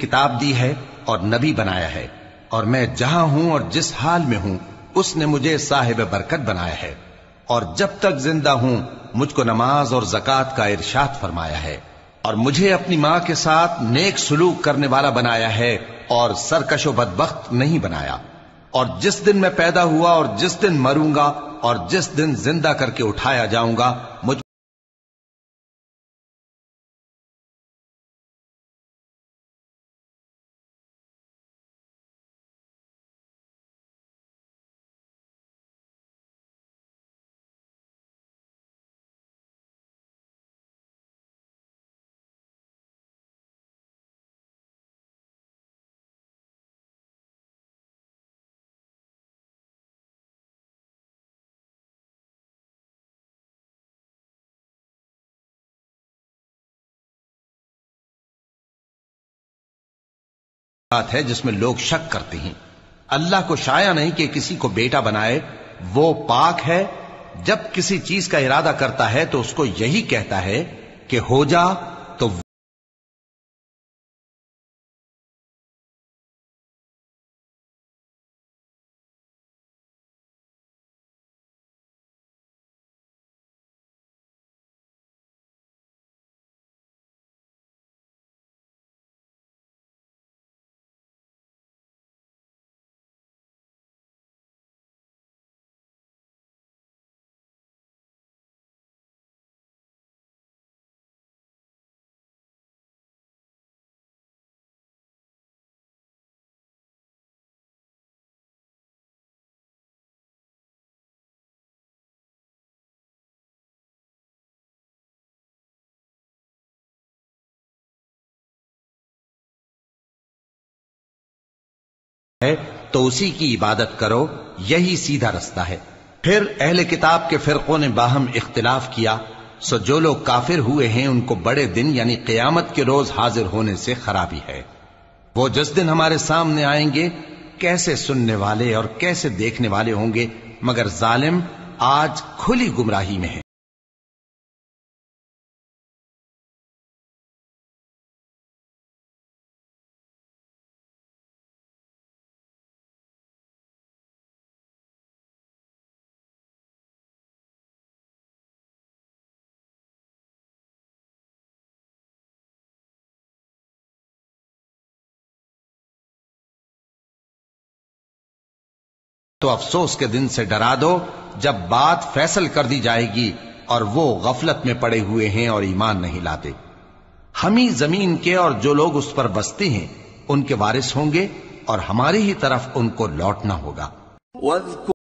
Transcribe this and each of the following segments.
کتاب دی ہے اور نبی بنایا ہے، اور میں جہاں ہوں اور جس حال میں ہوں اس نے مجھے صاحب برکت بنایا ہے، اور جب تک زندہ ہوں مجھ کو نماز اور زکوٰۃ کا ارشاد فرمایا ہے، اور مجھے اپنی ماں کے ساتھ نیک سلوک کرنے والا بنایا ہے اور سرکش و بدبخت نہیں بنایا، اور جس دن میں پیدا ہوا اور جس دن مروں گا اور جس دن زندہ کر کے اٹھایا جاؤں گا مجھ بات ہے جس میں لوگ شک کرتے ہیں۔ اللہ کو شایع نہیں کہ کسی کو بیٹا بنائے، وہ پاک ہے۔ جب کسی چیز کا ارادہ کرتا ہے تو اس کو یہی کہتا ہے کہ ہو جا، تو ہے تو اسی کی عبادت کرو، یہی سیدھا رستہ ہے۔ پھر اہل کتاب کے فرقوں نے باہم اختلاف کیا، سو جو لوگ کافر ہوئے ہیں ان کو بڑے دن یعنی قیامت کے روز حاضر ہونے سے خرابی ہے۔ وہ جس دن ہمارے سامنے آئیں گے کیسے سننے والے اور کیسے دیکھنے والے ہوں گے، مگر ظالم آج کھلی گمراہی میں ہے۔ تو افسوس کے دن سے ڈرا دو جب بات فیصل کر دی جائے گی اور وہ غفلت میں پڑے ہوئے ہیں اور ایمان نہیں لاتے۔ ہم ہی زمین کے اور جو لوگ اس پر بستے ہیں ان کے وارث ہوں گے اور ہماری ہی طرف ان کو لوٹنا ہوگا۔ وَاذْكُرْ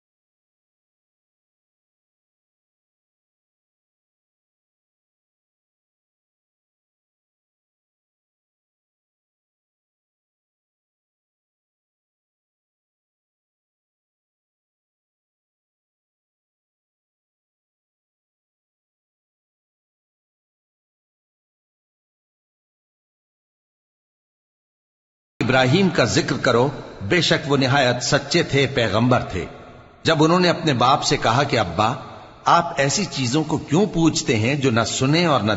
ابراہیم کا ذکر کرو، بے شک وہ نہایت سچے تھے، پیغمبر تھے۔ جب انہوں نے اپنے باپ سے کہا کہ ابا، آپ ایسی چیزوں کو کیوں پوچھتے ہیں جو نہ سنے اور نہ